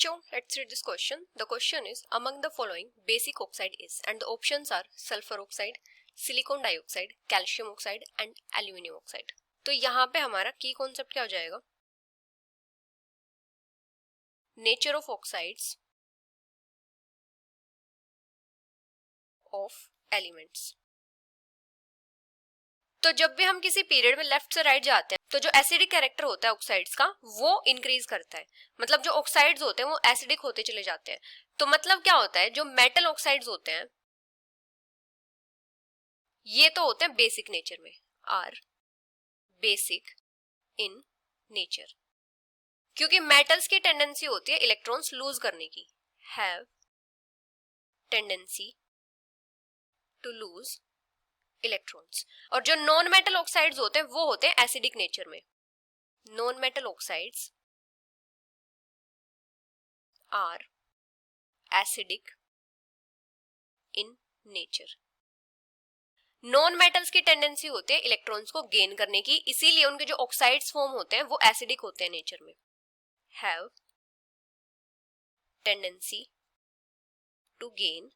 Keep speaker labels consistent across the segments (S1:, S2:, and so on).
S1: bachcho, let's read this question. The question is, among the following basic oxide is, and the options are sulfur oxide, silicon dioxide, calcium oxide and aluminium oxide. तो यहाँ पे हमारा की concept क्या हो जाएगा? Nature of oxides of elements. तो जब भी हम किसी पीरियड में लेफ्ट से राइट जाते हैं तो जो एसिडिक कैरेक्टर होता है ऑक्साइड्स का वो इंक्रीज करता है. मतलब जो ऑक्साइड्स होते हैं वो एसिडिक होते चले जाते हैं. तो मतलब क्या होता है, जो मेटल ऑक्साइड्स होते हैं ये तो होते हैं बेसिक नेचर में, आर बेसिक इन नेचर. क्योंकि मेटल्स की टेंडेंसी होती है इलेक्ट्रॉन्स लूज करने की, have tendency to lose electrons. और जो नॉन मेटल ऑक्साइड्स होते हैं वो होते हैं एसिडिक नेचर में. Non metal oxides are acidic in nature. Non metals की टेंडेंसी होती है इलेक्ट्रॉन्स को गेन करने की, इसीलिए उनके जो ऑक्साइड्स फॉर्म होते हैं वो एसिडिक होते हैं नेचर में. Have tendency to gain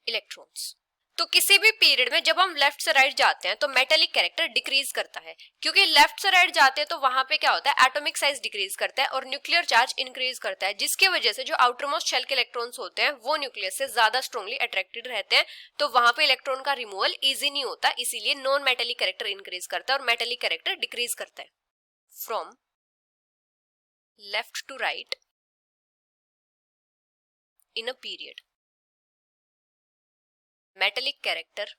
S1: electrons. तो किसी भी पीरियड में जब हम लेफ्ट से राइट जाते हैं तो मेटेलिक कैरेक्टर डिक्रीज करता है. क्योंकि लेफ्ट से राइट जाते हैं तो वहां पे क्या होता है, एटॉमिक साइज डिक्रीज करता है और न्यूक्लियर चार्ज इंक्रीज करता है, जिसकी वजह से जो आउटर मोस्ट शेल के इलेक्ट्रॉन्स होते हैं वो न्यूक्लियस से ज्यादा स्ट्रांगली अट्रैक्टेड रहते हैं. तो वहां पे इलेक्ट्रॉन का रिमूवल इजी नहीं होता, इसीलिए नॉन मेटेलिक कैरेक्टर इंक्रीज करता है और मेटेलिक कैरेक्टर डिक्रीज करता है. From left to right in a period, metallic character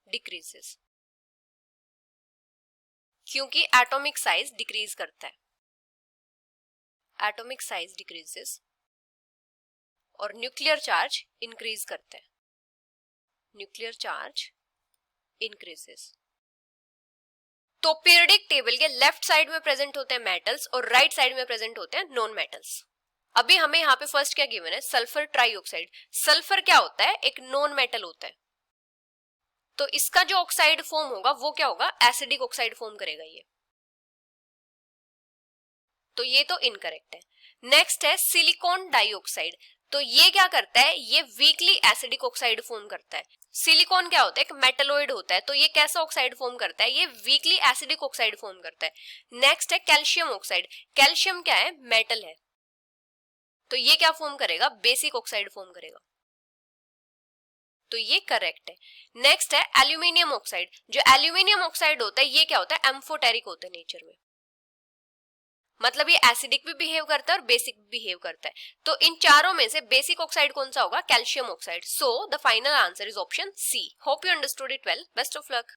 S1: decreases. क्योंकि एटॉमिक साइज डिक्रीज करता है, एटॉमिक साइज डिक्रीजेस और न्यूक्लियर चार्ज इंक्रीज करता है, न्यूक्लियर चार्ज इंक्रीजेस. तो पीरियडिक टेबल के लेफ्ट साइड में प्रेजेंट होते हैं मेटल्स और राइट साइड में प्रेजेंट होते हैं नॉन मेटल्स. अभी हमें यहाँ पे फर्स्ट क्या गिवन है, सल्फर ट्राइऑक्साइड. सल्फर क्या होता है, एक नॉन मेटल होता है. तो इसका जो ऑक्साइड फॉर्म होगा वो क्या होगा, एसिडिक ऑक्साइड फॉर्म करेगा ये. तो ये तो इनकरेक्ट है. नेक्स्ट है सिलिकॉन डाइऑक्साइड. तो ये क्या करता है, ये वीकली एसिडिक ऑक्साइड फॉर्म करता है. सिलिकॉन क्या होता है, एक मेटलोइड होता है. तो ये कैसा ऑक्साइड फॉर्म करता है, ये वीकली एसिडिक ऑक्साइड फॉर्म करता है. नेक्स्ट है कैल्शियम ऑक्साइड. कैल्शियम क्या है, मेटल है. तो ये क्या फॉर्म करेगा, बेसिक ऑक्साइड फॉर्म करेगा. तो ये करेक्ट है. नेक्स्ट है एल्यूमिनियम ऑक्साइड. जो एल्यूमिनियम ऑक्साइड होता है ये क्या होता है, एम्फोटेरिक होता है नेचर में. मतलब ये एसिडिक भी बिहेव करता है और बेसिक भी बिहेव करता है. तो इन चारों में से बेसिक ऑक्साइड कौन सा होगा, calcium oxide. So the final answer is option C. Hope you understood it well. Best of luck.